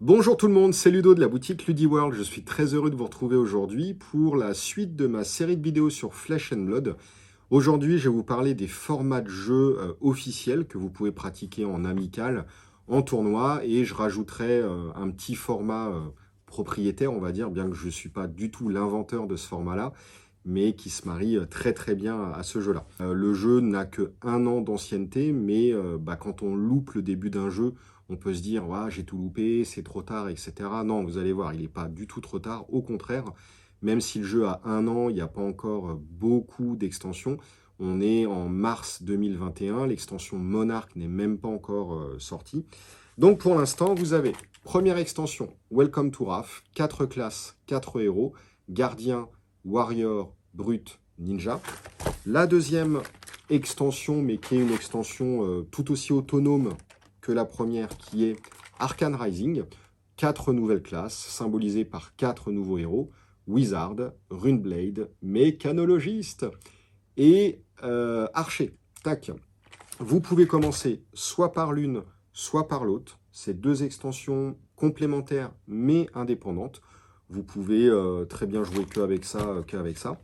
Bonjour tout le monde, c'est Ludo de la boutique LudiWorld. Je suis très heureux de vous retrouver aujourd'hui pour la suite de ma série de vidéos sur Flesh and Blood. Aujourd'hui, je vais vous parler des formats de jeu officiels que vous pouvez pratiquer en amical, en tournoi, et je rajouterai un petit format propriétaire, on va dire, bien que je ne suis pas du tout l'inventeur de ce format-là, mais qui se marie très très bien à ce jeu-là. Le jeu n'a que 1 an d'ancienneté, mais quand on loupe le début d'un jeu, on peut se dire ouais, j'ai tout loupé, c'est trop tard, etc. Non, vous allez voir, il n'est pas du tout trop tard. Au contraire, même si le jeu a 1 an, il n'y a pas encore beaucoup d'extensions. On est en mars 2021, l'extension Monarch n'est même pas encore sortie. Donc pour l'instant, vous avez première extension, Welcome to Wrath, 4 classes, 4 héros, gardien, warrior, brut, ninja. La deuxième extension, mais qui est une extension tout aussi autonome que la première, qui est Arcane Rising. 4 nouvelles classes, symbolisées par 4 nouveaux héros. Wizard, Runeblade, Mécanologiste et Archer. Tac. Vous pouvez commencer soit par l'une, soit par l'autre. C'est 2 extensions complémentaires, mais indépendantes. Vous pouvez très bien jouer qu'avec ça,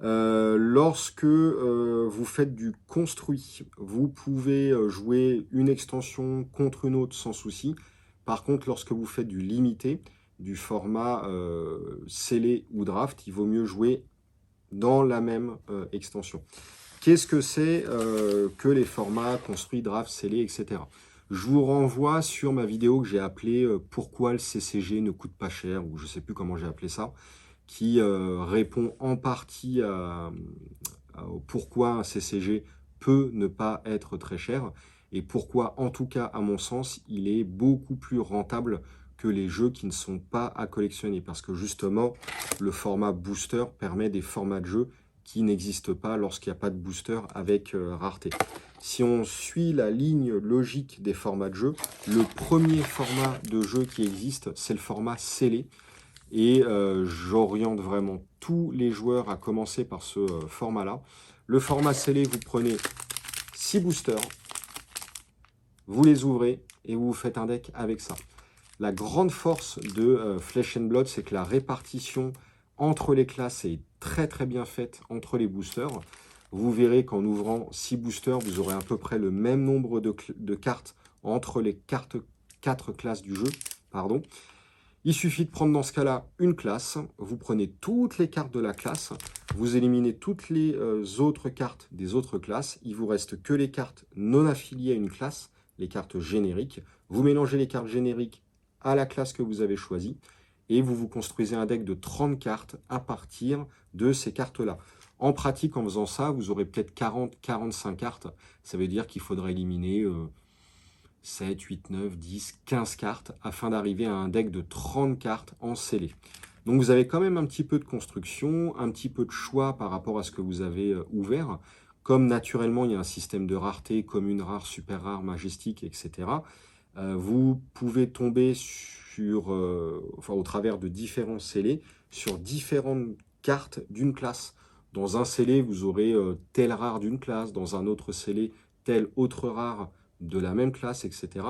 lorsque vous faites du construit, vous pouvez jouer une extension contre une autre sans souci. Par contre, lorsque vous faites du limité, du format scellé ou draft, il vaut mieux jouer dans la même extension. Qu'est-ce que c'est que les formats construit, draft, scellé, etc. Je vous renvoie sur ma vidéo que j'ai appelée Pourquoi le CCG ne coûte pas cher, ou je ne sais plus comment j'ai appelé ça, qui répond en partie au pourquoi un CCG peut ne pas être très cher, et pourquoi, en tout cas à mon sens, il est beaucoup plus rentable que les jeux qui ne sont pas à collectionner, parce que justement, le format booster permet des formats de jeu qui n'existent pas lorsqu'il n'y a pas de booster avec rareté. Si on suit la ligne logique des formats de jeu, le premier format de jeu qui existe, c'est le format scellé. Et j'oriente vraiment tous les joueurs à commencer par ce format-là. Le format scellé, vous prenez 6 boosters, vous les ouvrez et vous faites un deck avec ça. La grande force de Flesh and Blood, c'est que la répartition entre les classes est très très bien faite entre les boosters. Vous verrez qu'en ouvrant 6 boosters, vous aurez à peu près le même nombre de cartes entre les 4 classes du jeu. Pardon. Il suffit de prendre dans ce cas-là une classe, vous prenez toutes les cartes de la classe, vous éliminez toutes les autres cartes des autres classes, il vous reste que les cartes non affiliées à une classe, les cartes génériques. Vous mélangez les cartes génériques à la classe que vous avez choisie et vous vous construisez un deck de 30 cartes à partir de ces cartes-là. En pratique, en faisant ça, vous aurez peut-être 40-45 cartes. Ça veut dire qu'il faudra éliminer 7, 8, 9, 10, 15 cartes afin d'arriver à un deck de 30 cartes en scellé. Donc vous avez quand même un petit peu de construction, un petit peu de choix par rapport à ce que vous avez ouvert. Comme naturellement il y a un système de rareté, commune rare, super rare, majestique, etc. Vous pouvez tomber sur, au travers de différents scellés, sur différentes cartes d'une classe. Dans un scellé, vous aurez tel rare d'une classe, dans un autre scellé, tel autre rare de la même classe, etc.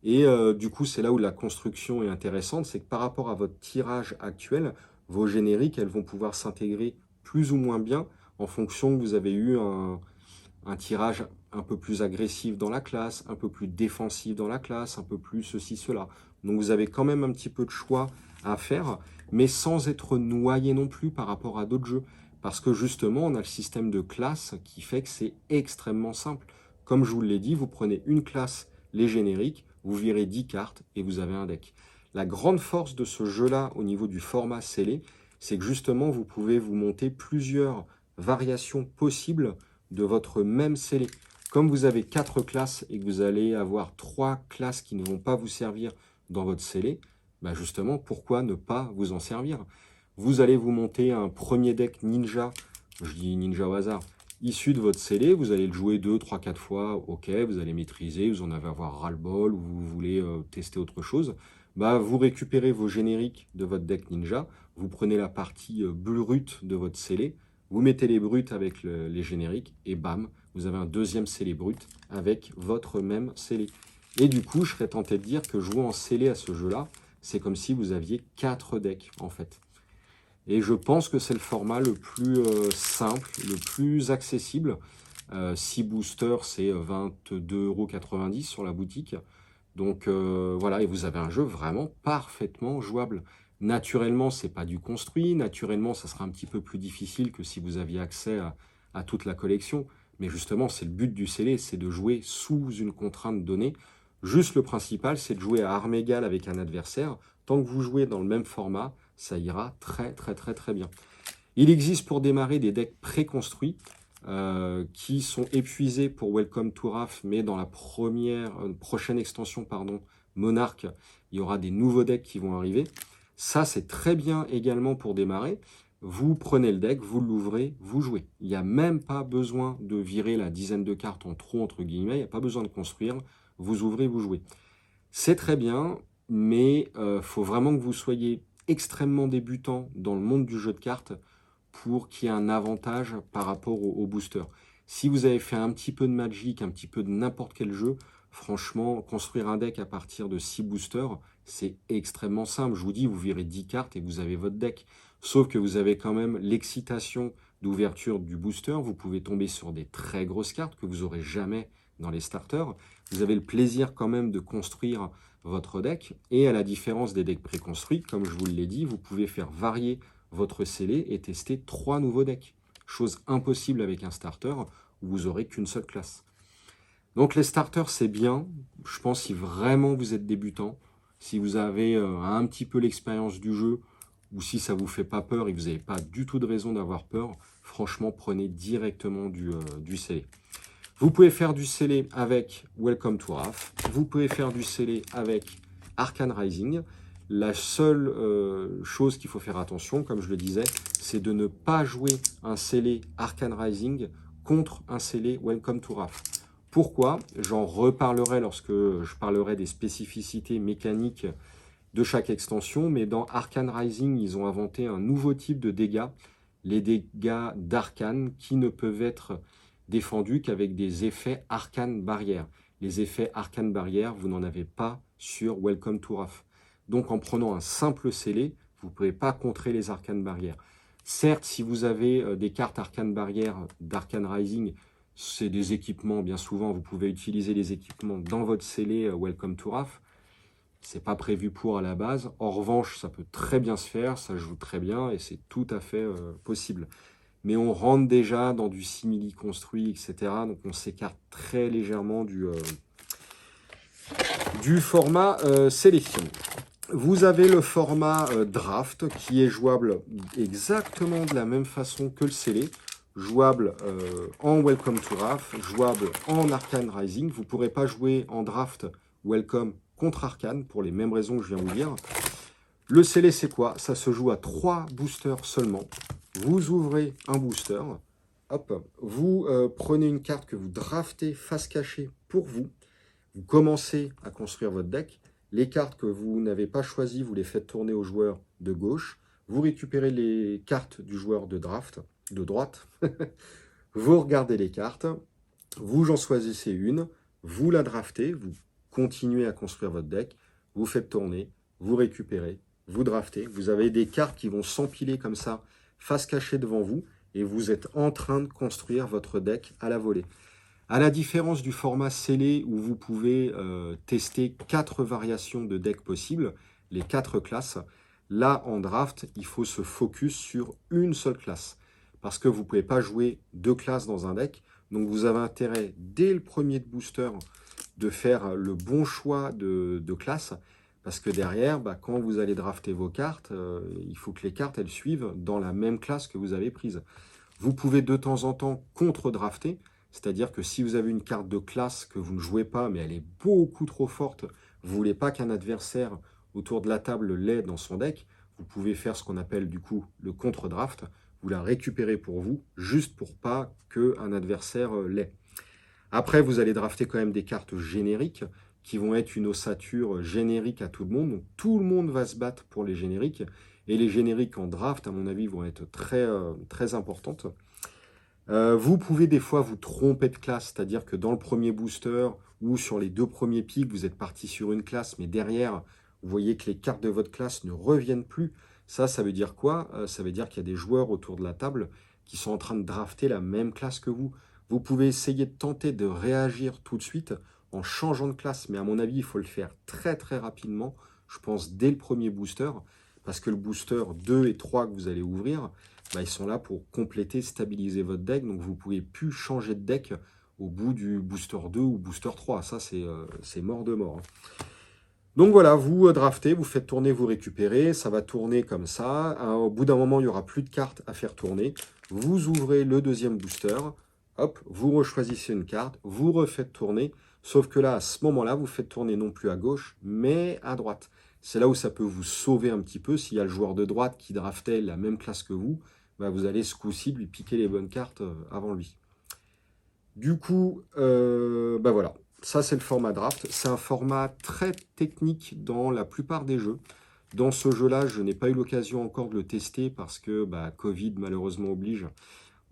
Et du coup, c'est là où la construction est intéressante, c'est que par rapport à votre tirage actuel, vos génériques, elles vont pouvoir s'intégrer plus ou moins bien en fonction que vous avez eu un tirage un peu plus agressif dans la classe, un peu plus défensif dans la classe, un peu plus ceci, cela. Donc vous avez quand même un petit peu de choix à faire, mais sans être noyé non plus par rapport à d'autres jeux. Parce que justement, on a le système de classe qui fait que c'est extrêmement simple. Comme je vous l'ai dit, vous prenez une classe, les génériques, vous virez 10 cartes et vous avez un deck. La grande force de ce jeu-là au niveau du format scellé, c'est que justement, vous pouvez vous monter plusieurs variations possibles de votre même scellé. Comme vous avez 4 classes et que vous allez avoir 3 classes qui ne vont pas vous servir dans votre scellé, bah justement, pourquoi ne pas vous en servir? Vous allez vous monter un premier deck ninja, je dis ninja au hasard, issu de votre scellé, vous allez le jouer 2, 3, 4 fois, ok, vous allez maîtriser, vous en avez avoir ras-le-bol, ou vous voulez tester autre chose, bah vous récupérez vos génériques de votre deck ninja, vous prenez la partie brute de votre scellé, vous mettez les brutes avec les génériques, et bam, vous avez un deuxième scellé brut avec votre même scellé. Et du coup, je serais tenté de dire que jouer en scellé à ce jeu-là, c'est comme si vous aviez 4 decks, en fait. Et je pense que c'est le format le plus simple, le plus accessible. 6 boosters, c'est 22,90 € sur la boutique. Donc voilà, et vous avez un jeu vraiment parfaitement jouable. Naturellement, c'est pas du construit. Naturellement, ça sera un petit peu plus difficile que si vous aviez accès à toute la collection. Mais justement, c'est le but du scellé, c'est de jouer sous une contrainte donnée. Juste le principal, c'est de jouer à armes égales avec un adversaire. Tant que vous jouez dans le même format, ça ira très très très très bien. Il existe pour démarrer des decks préconstruits qui sont épuisés pour Welcome to Wrath, mais dans la prochaine extension, pardon, Monarch, il y aura des nouveaux decks qui vont arriver. Ça, c'est très bien également pour démarrer. Vous prenez le deck, vous l'ouvrez, vous jouez. Il n'y a même pas besoin de virer la dizaine de cartes en trop, entre guillemets. Il n'y a pas besoin de construire. Vous ouvrez, vous jouez. C'est très bien, mais faut vraiment que vous soyez extrêmement débutant dans le monde du jeu de cartes pour qu'il y ait un avantage par rapport au booster. Si vous avez fait un petit peu de Magic, un petit peu de n'importe quel jeu, franchement, construire un deck à partir de 6 boosters, c'est extrêmement simple. Je vous dis, vous virez 10 cartes et vous avez votre deck. Sauf que vous avez quand même l'excitation d'ouverture du booster. Vous pouvez tomber sur des très grosses cartes que vous n'aurez jamais dans les starters. Vous avez le plaisir quand même de construire votre deck. Et à la différence des decks préconstruits, comme je vous l'ai dit, vous pouvez faire varier votre scellé et tester 3 nouveaux decks. Chose impossible avec un starter où vous n'aurez qu'une seule classe. Donc les starters, c'est bien. Je pense si vraiment vous êtes débutant, si vous avez un petit peu l'expérience du jeu, ou si ça ne vous fait pas peur et que vous n'avez pas du tout de raison d'avoir peur, franchement, prenez directement du scellé. Vous pouvez faire du scellé avec Welcome to Wrath. Vous pouvez faire du scellé avec Arcane Rising. La seule chose qu'il faut faire attention, comme je le disais, c'est de ne pas jouer un scellé Arcane Rising contre un scellé Welcome to Wrath. Pourquoi? J'en reparlerai lorsque je parlerai des spécificités mécaniques de chaque extension, mais dans Arcane Rising, ils ont inventé un nouveau type de dégâts, les dégâts d'Arcane, qui ne peuvent être défendus qu'avec des effets Arcane Barrière. Les effets Arcane Barrière, vous n'en avez pas sur Welcome to Wrath. Donc en prenant un simple scellé, vous ne pouvez pas contrer les Arcane Barrières. Certes, si vous avez des cartes Arcane Barrière d'Arcane Rising, c'est des équipements, bien souvent, vous pouvez utiliser les équipements dans votre scellé Welcome to Wrath. C'est pas prévu pour à la base. En revanche, ça peut très bien se faire, ça joue très bien et c'est tout à fait possible. Mais on rentre déjà dans du simili construit, etc. Donc on s'écarte très légèrement du format scellé. Vous avez le format draft qui est jouable exactement de la même façon que le scellé. Jouable en Welcome to Wrath, jouable en Arcane Rising. Vous ne pourrez pas jouer en draft Welcome contre Arcane pour les mêmes raisons que je viens de vous dire. Le scellé, c'est quoi? Ça se joue à 3 boosters seulement. Vous ouvrez un booster. Hop, vous prenez une carte que vous draftez face cachée pour vous. Vous commencez à construire votre deck. Les cartes que vous n'avez pas choisies, vous les faites tourner au joueur de gauche. Vous récupérez les cartes du joueur de droite. Vous regardez les cartes. Vous en choisissez une. Vous la draftez. Vous continuez à construire votre deck. Vous faites tourner. Vous récupérez. Vous draftez. Vous avez des cartes qui vont s'empiler comme ça, face cachée devant vous. Et vous êtes en train de construire votre deck à la volée. À la différence du format scellé où vous pouvez tester 4 variations de deck possibles, les 4 classes, là en draft, il faut se focus sur une seule classe. Parce que vous ne pouvez pas jouer 2 classes dans un deck. Donc vous avez intérêt, dès le premier booster, de faire le bon choix de classe. Parce que derrière, quand vous allez drafter vos cartes, il faut que les cartes elles suivent dans la même classe que vous avez prise. Vous pouvez de temps en temps contre-drafter. C'est-à-dire que si vous avez une carte de classe que vous ne jouez pas, mais elle est beaucoup trop forte, vous ne voulez pas qu'un adversaire autour de la table l'ait dans son deck, vous pouvez faire ce qu'on appelle du coup le contre-draft. Vous la récupérez pour vous, juste pour pas qu'un adversaire l'ait. Après, vous allez drafter quand même des cartes génériques qui vont être une ossature générique à tout le monde. Donc tout le monde va se battre pour les génériques. Et les génériques en draft, à mon avis, vont être très, très importantes. Vous pouvez des fois vous tromper de classe, c'est-à-dire que dans le premier booster, ou sur les 2 premiers pics, vous êtes parti sur une classe, mais derrière, vous voyez que les cartes de votre classe ne reviennent plus. Ça veut dire quoi? Ça veut dire qu'il y a des joueurs autour de la table qui sont en train de drafter la même classe que vous. Vous pouvez essayer de tenter de réagir tout de suite en changeant de classe, mais à mon avis, il faut le faire très très rapidement, je pense dès le premier booster, parce que le booster 2 et 3 que vous allez ouvrir, bah, ils sont là pour compléter, stabiliser votre deck, donc vous ne pouvez plus changer de deck au bout du booster 2 ou booster 3, ça c'est mort de mort. Donc voilà, vous draftez, vous faites tourner, vous récupérez, ça va tourner comme ça. Au bout d'un moment, il n'y aura plus de cartes à faire tourner. Vous ouvrez le deuxième booster, hop, vous rechoisissez une carte, vous refaites tourner, sauf que là, à ce moment-là, vous faites tourner non plus à gauche, mais à droite. C'est là où ça peut vous sauver un petit peu. S'il y a le joueur de droite qui draftait la même classe que vous, bah vous allez ce coup-ci lui piquer les bonnes cartes avant lui. Du coup, bah voilà, ça c'est le format draft. C'est un format très technique dans la plupart des jeux. Dans ce jeu-là, je n'ai pas eu l'occasion encore de le tester parce que bah, Covid malheureusement oblige.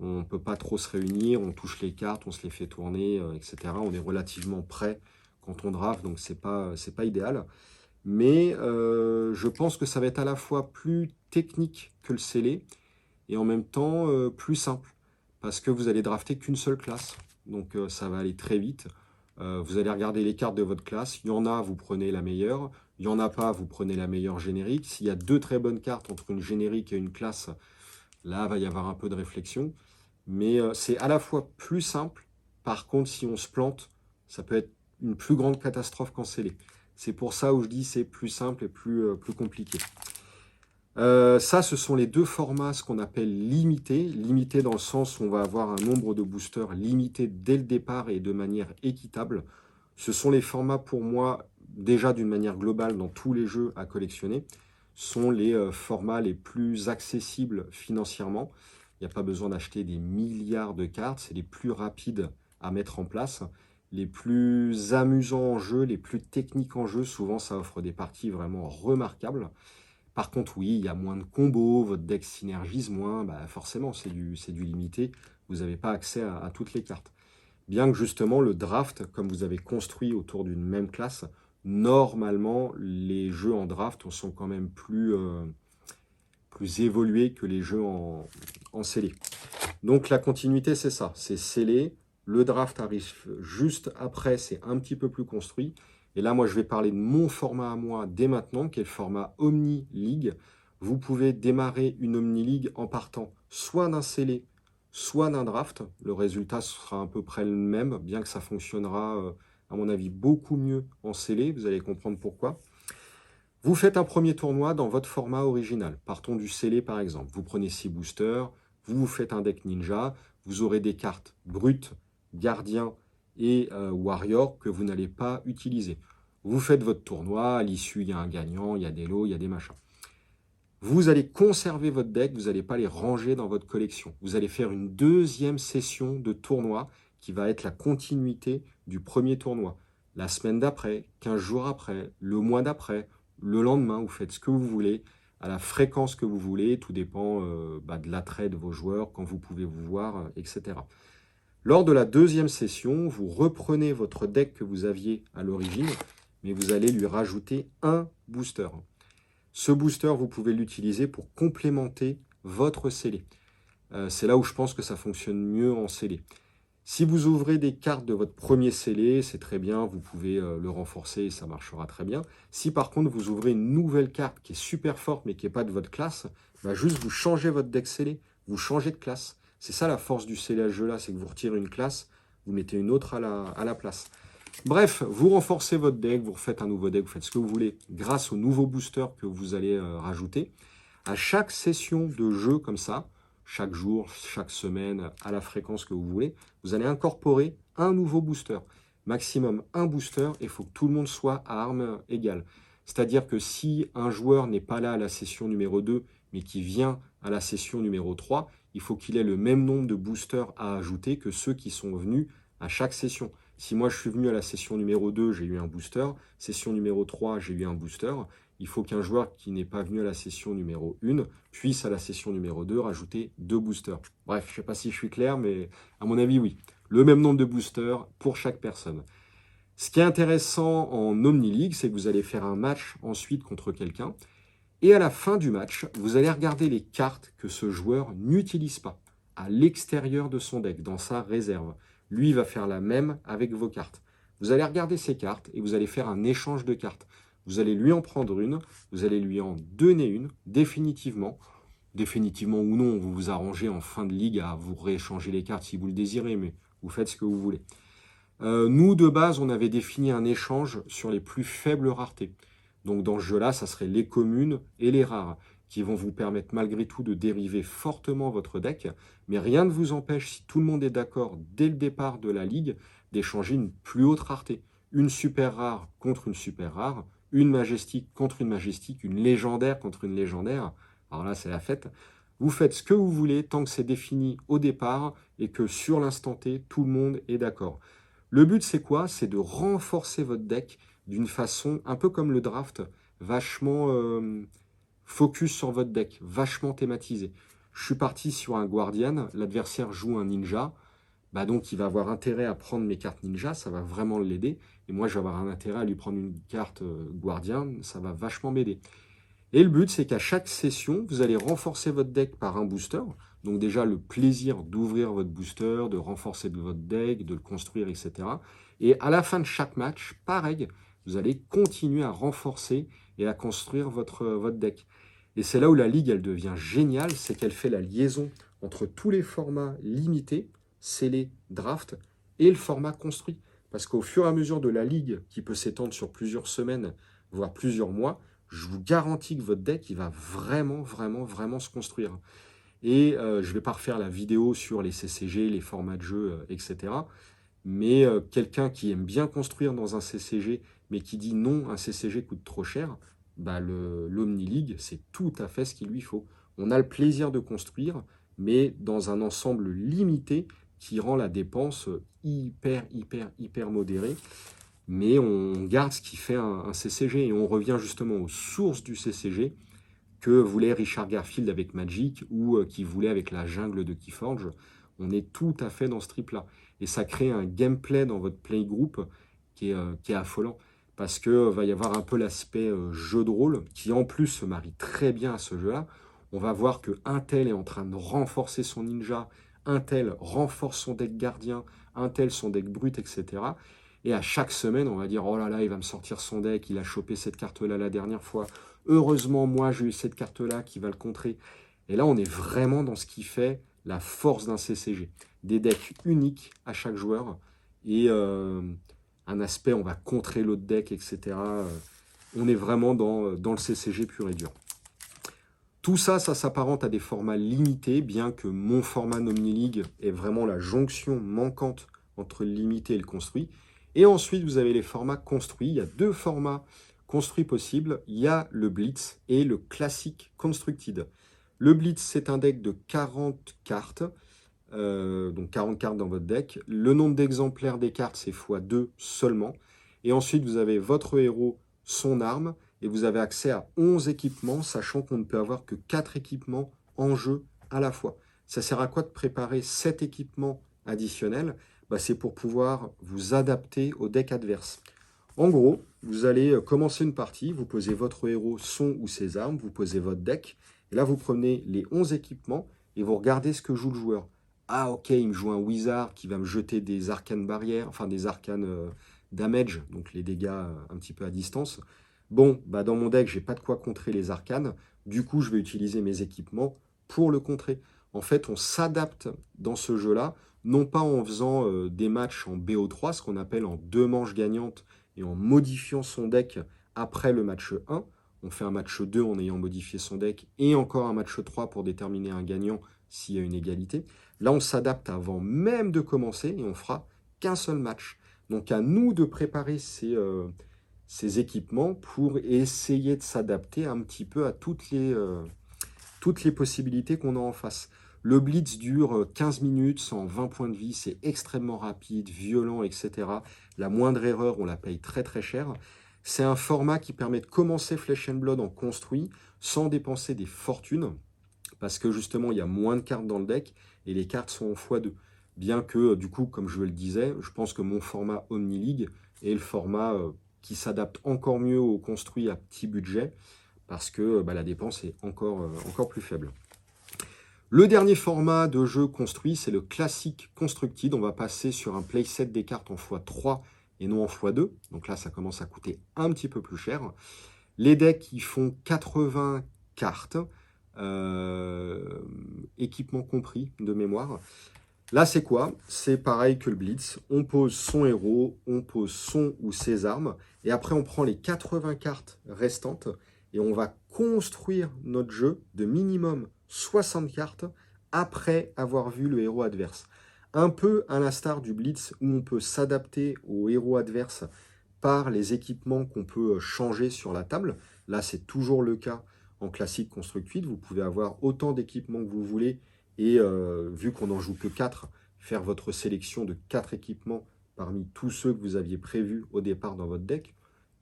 On ne peut pas trop se réunir, on touche les cartes, on se les fait tourner, etc. On est relativement prêt quand on draft, donc c'est pas idéal. Mais je pense que ça va être à la fois plus technique que le scellé et en même temps plus simple parce que vous allez drafter qu'une seule classe. Donc ça va aller très vite. Vous allez regarder les cartes de votre classe. Il y en a, vous prenez la meilleure. Il n'y en a pas, vous prenez la meilleure générique. S'il y a 2 très bonnes cartes entre une générique et une classe, là, il va y avoir un peu de réflexion. Mais c'est à la fois plus simple. Par contre, si on se plante, ça peut être une plus grande catastrophe qu'en scellé. C'est pour ça où je dis c'est plus simple et plus compliqué. Ça, ce sont les 2 formats, ce qu'on appelle limité. Limité dans le sens où on va avoir un nombre de boosters limité dès le départ et de manière équitable. Ce sont les formats, pour moi, déjà d'une manière globale dans tous les jeux à collectionner, sont les formats les plus accessibles financièrement. Il n'y a pas besoin d'acheter des milliards de cartes, c'est les plus rapides à mettre en place, les plus amusants en jeu, les plus techniques en jeu. Souvent, ça offre des parties vraiment remarquables. Par contre, oui, il y a moins de combos, votre deck synergise moins, bah forcément, c'est du limité. Vous n'avez pas accès à toutes les cartes. Bien que justement, le draft, comme vous avez construit autour d'une même classe, normalement, les jeux en draft sont quand même plus évolués que les jeux en scellé. Donc la continuité, c'est ça, c'est scellé. Le draft arrive juste après, c'est un petit peu plus construit. Et là, moi, je vais parler de mon format à moi dès maintenant, qui est le format Omni League. Vous pouvez démarrer une Omni League en partant soit d'un scellé, soit d'un draft. Le résultat sera à peu près le même, bien que ça fonctionnera, à mon avis, beaucoup mieux en scellé. Vous allez comprendre pourquoi. Vous faites un premier tournoi dans votre format original. Partons du scellé, par exemple. Vous prenez 6 boosters, vous faites un deck ninja, vous aurez des cartes brutes, gardiens et warrior que vous n'allez pas utiliser. Vous faites votre tournoi, à l'issue, il y a un gagnant, il y a des lots, il y a des machins. Vous allez conserver votre deck, vous n'allez pas les ranger dans votre collection. Vous allez faire une deuxième session de tournoi qui va être la continuité du premier tournoi. La semaine d'après, 15 jours après, le mois d'après, le lendemain, vous faites ce que vous voulez, à la fréquence que vous voulez, tout dépend de l'attrait de vos joueurs, quand vous pouvez vous voir, etc. Lors de la deuxième session, vous reprenez votre deck que vous aviez à l'origine, mais vous allez lui rajouter un booster. Ce booster, vous pouvez l'utiliser pour complémenter votre scellé. C'est là où je pense que ça fonctionne mieux en scellé. Si vous ouvrez des cartes de votre premier scellé, c'est très bien, vous pouvez le renforcer et ça marchera très bien. Si par contre vous ouvrez une nouvelle carte qui est super forte mais qui n'est pas de votre classe, bah juste vous changez votre deck scellé, vous changez de classe. C'est ça la force du scellage jeu là, c'est que vous retirez une classe, vous mettez une autre à la place. Bref, vous renforcez votre deck, vous refaites un nouveau deck, vous faites ce que vous voulez grâce au nouveau booster que vous allez rajouter. À chaque session de jeu comme ça, chaque jour, chaque semaine, à la fréquence que vous voulez, vous allez incorporer un nouveau booster. Maximum un booster, et il faut que tout le monde soit à armes égales. C'est-à-dire que si un joueur n'est pas là à la session numéro 2, mais qui vient à la session numéro 3, il faut qu'il ait le même nombre de boosters à ajouter que ceux qui sont venus à chaque session. Si moi je suis venu à la session numéro 2, j'ai eu un booster. Session numéro 3, j'ai eu un booster. Il faut qu'un joueur qui n'est pas venu à la session numéro 1 puisse à la session numéro 2 rajouter 2 boosters. Bref, je ne sais pas si je suis clair, mais à mon avis, oui. Le même nombre de boosters pour chaque personne. Ce qui est intéressant en Omni League, c'est que vous allez faire un match ensuite contre quelqu'un. Et à la fin du match, vous allez regarder les cartes que ce joueur n'utilise pas à l'extérieur de son deck, dans sa réserve. Lui, il va faire la même avec vos cartes. Vous allez regarder ces cartes et vous allez faire un échange de cartes. Vous allez lui en prendre une, vous allez lui en donner une, définitivement. Définitivement ou non, vous vous arrangez en fin de ligue à vous rééchanger les cartes si vous le désirez, mais vous faites ce que vous voulez. Nous, de base, on avait défini un échange sur les plus faibles raretés. Donc dans ce jeu-là, ça serait les communes et les rares, qui vont vous permettre malgré tout de dériver fortement votre deck, mais rien ne vous empêche, si tout le monde est d'accord dès le départ de la ligue, d'échanger une plus haute rareté. Une super rare contre une super rare, une majestique contre une majestique, une légendaire contre une légendaire. Alors là, c'est la fête. Vous faites ce que vous voulez tant que c'est défini au départ et que sur l'instant T, tout le monde est d'accord. Le but, c'est quoi? C'est de renforcer votre deck d'une façon, un peu comme le draft, vachement focus sur votre deck, vachement thématisé. Je suis parti sur un Guardian, l'adversaire joue un ninja, bah donc il va avoir intérêt à prendre mes cartes ninja, ça va vraiment l'aider. Et moi, je vais avoir un intérêt à lui prendre une carte Guardian, ça va vachement m'aider. Et le but, c'est qu'à chaque session, vous allez renforcer votre deck par un booster. Donc déjà, le plaisir d'ouvrir votre booster, de renforcer votre deck, de le construire, etc. Et à la fin de chaque match, pareil, vous allez continuer à renforcer et à construire votre deck. Et c'est là où la ligue, elle devient géniale, c'est qu'elle fait la liaison entre tous les formats limités, scellés, draft, et le format construit. Parce qu'au fur et à mesure de la ligue, qui peut s'étendre sur plusieurs semaines, voire plusieurs mois, je vous garantis que votre deck, il va vraiment, vraiment, vraiment se construire. Et je ne vais pas refaire la vidéo sur les CCG, les formats de jeu, etc. Mais quelqu'un qui aime bien construire dans un CCG, mais qui dit non, un CCG coûte trop cher, bah l'Omni League, c'est tout à fait ce qu'il lui faut. On a le plaisir de construire, mais dans un ensemble limité qui rend la dépense hyper, hyper, hyper modérée. Mais on garde ce qui fait un CCG et on revient justement aux sources du CCG que voulait Richard Garfield avec Magic ou qui voulait avec la jungle de Keyforge. On est tout à fait dans ce trip-là. Et ça crée un gameplay dans votre playgroup qui est affolant. Parce que va y avoir un peu l'aspect jeu de rôle qui en plus se marie très bien à ce jeu-là. On va voir que un tel est en train de renforcer son ninja, un tel renforce son deck gardien, un tel son deck brut, etc. Et à chaque semaine, on va dire, oh là là, il va me sortir son deck, il a chopé cette carte-là la dernière fois. Heureusement, moi, j'ai eu cette carte-là qui va le contrer. Et là, on est vraiment dans ce qui fait la force d'un CCG. Des decks uniques à chaque joueur et un aspect, on va contrer l'autre deck, etc. On est vraiment dans le CCG pur et dur. Tout ça, ça s'apparente à des formats limités, bien que mon format Omni League est vraiment la jonction manquante entre le limité et le construit. Et ensuite, vous avez les formats construits. Il y a deux formats construits possibles. Il y a le Blitz et le classique Constructed. Le Blitz, c'est un deck de 40 cartes. Donc 40 cartes dans votre deck. Le nombre d'exemplaires des cartes, c'est x2 seulement. Et ensuite, vous avez votre héros, son arme, et vous avez accès à 11 équipements, sachant qu'on ne peut avoir que 4 équipements en jeu à la fois. Ça sert à quoi de préparer 7 équipements additionnels? C'est pour pouvoir vous adapter au deck adverse. En gros, vous allez commencer une partie, vous posez votre héros, son ou ses armes, vous posez votre deck, et là vous prenez les 11 équipements et vous regardez ce que joue le joueur. Ah ok, il me joue un wizard qui va me jeter des arcanes barrières, enfin des arcanes damage, donc les dégâts un petit peu à distance. Bon, dans mon deck, j'ai pas de quoi contrer les arcanes, du coup je vais utiliser mes équipements pour le contrer. En fait, on s'adapte dans ce jeu-là, non pas en faisant des matchs en BO3, ce qu'on appelle en 2 manches gagnantes, et en modifiant son deck après le match 1. On fait un match 2 en ayant modifié son deck, et encore un match 3 pour déterminer un gagnant s'il y a une égalité. Là, on s'adapte avant même de commencer, et on fera qu'un seul match. Donc à nous de préparer ces équipements pour essayer de s'adapter un petit peu à toutes les possibilités qu'on a en face. Le blitz dure 15 minutes, 120 points de vie, c'est extrêmement rapide, violent, etc. La moindre erreur, on la paye très très cher. C'est un format qui permet de commencer Flesh and Blood en construit sans dépenser des fortunes, parce que justement, il y a moins de cartes dans le deck et les cartes sont en x2. Bien que, du coup, comme je le disais, je pense que mon format Omni League et le format qui s'adapte encore mieux aux construits à petit budget, parce que la dépense est encore plus faible. Le dernier format de jeu construit, c'est le classique Constructed. On va passer sur un playset des cartes en x3 et non en x2. Donc là, ça commence à coûter un petit peu plus cher. Les decks, ils font 80 cartes, équipement compris de mémoire. Là, c'est quoi? C'est pareil que le Blitz. On pose son héros, on pose son ou ses armes, et après, on prend les 80 cartes restantes et on va construire notre jeu de minimum 60 cartes après avoir vu le héros adverse. Un peu à l'instar du Blitz où on peut s'adapter au héros adverse par les équipements qu'on peut changer sur la table. Là, c'est toujours le cas en classique Constructed. Vous pouvez avoir autant d'équipements que vous voulez et vu qu'on n'en joue que 4, faire votre sélection de 4 équipements parmi tous ceux que vous aviez prévus au départ dans votre deck.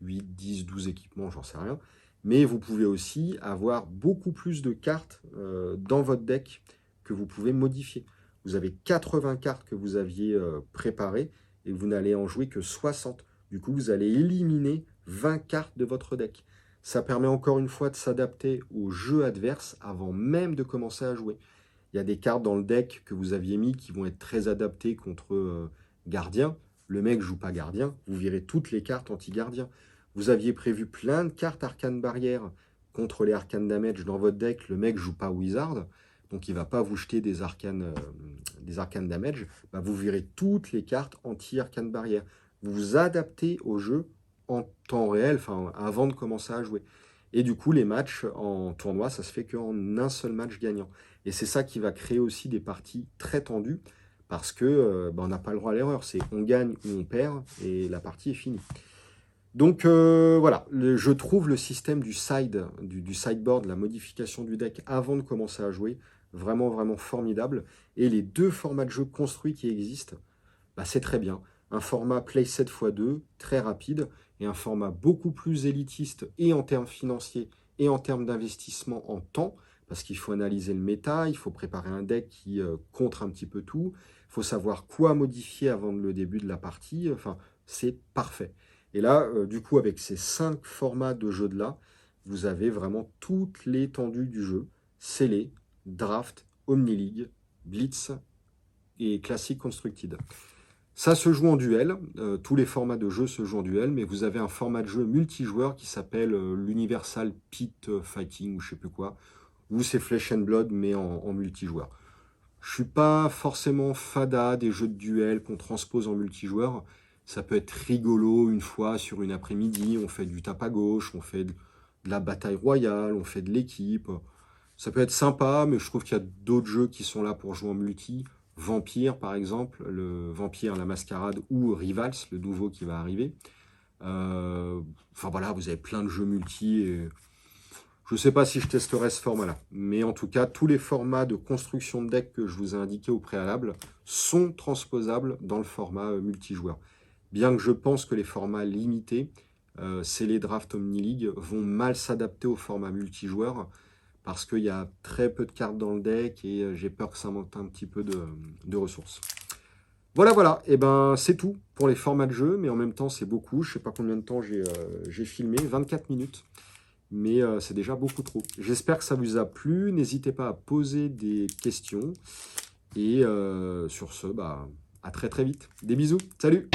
8, 10, 12 équipements, j'en sais rien. Mais vous pouvez aussi avoir beaucoup plus de cartes dans votre deck que vous pouvez modifier. Vous avez 80 cartes que vous aviez préparées et vous n'allez en jouer que 60. Du coup, vous allez éliminer 20 cartes de votre deck. Ça permet encore une fois de s'adapter au jeu adverse avant même de commencer à jouer. Il y a des cartes dans le deck que vous aviez mis qui vont être très adaptées contre gardien. Le mec ne joue pas gardien, vous virez toutes les cartes anti-gardien. Vous aviez prévu plein de cartes arcane barrière contre les arcane damage dans votre deck. Le mec ne joue pas wizard, donc il ne va pas vous jeter des arcane damage. Vous virez toutes les cartes anti-arcane barrière. Vous vous adaptez au jeu en temps réel, avant de commencer à jouer. Et du coup, les matchs en tournoi, ça se fait qu'en un seul match gagnant. Et c'est ça qui va créer aussi des parties très tendues, parce que on n'a pas le droit à l'erreur. C'est on gagne ou on perd, et la partie est finie. Donc voilà, je trouve le système du sideboard, la modification du deck avant de commencer à jouer, vraiment, vraiment formidable. Et les deux formats de jeu construits qui existent, c'est très bien. Un format playset x2, très rapide, et un format beaucoup plus élitiste, et en termes financiers, et en termes d'investissement en temps, parce qu'il faut analyser le méta, il faut préparer un deck qui contre un petit peu tout, il faut savoir quoi modifier avant le début de la partie, c'est parfait. Et là, du coup, avec ces 5 formats de jeu de là, vous avez vraiment toute l'étendue du jeu, scellé, draft, Omni-League, Blitz et classique Constructed. Ça se joue en duel, tous les formats de jeu se jouent en duel, mais vous avez un format de jeu multijoueur qui s'appelle l'Universal Pit Fighting ou je sais plus quoi, où c'est Flesh and Blood mais en multijoueur. Je suis pas forcément fada des jeux de duel qu'on transpose en multijoueur. Ça peut être rigolo une fois sur une après-midi, on fait du tape à gauche, on fait de la bataille royale, on fait de l'équipe. Ça peut être sympa, mais je trouve qu'il y a d'autres jeux qui sont là pour jouer en multi. Vampire, par exemple, le Vampire, la Mascarade, ou Rivals, le nouveau qui va arriver. Voilà, vous avez plein de jeux multi. Et je ne sais pas si je testerai ce format-là. Mais en tout cas, tous les formats de construction de deck que je vous ai indiqués au préalable sont transposables dans le format multijoueur. Bien que je pense que les formats limités, c'est les drafts Omni-League, vont mal s'adapter au format multijoueur parce qu'il y a très peu de cartes dans le deck et j'ai peur que ça manque un petit peu de ressources. Voilà, et c'est tout pour les formats de jeu, mais en même temps c'est beaucoup, je ne sais pas combien de temps j'ai filmé, 24 minutes, mais c'est déjà beaucoup trop. J'espère que ça vous a plu, n'hésitez pas à poser des questions, et sur ce, à très très vite. Des bisous, salut!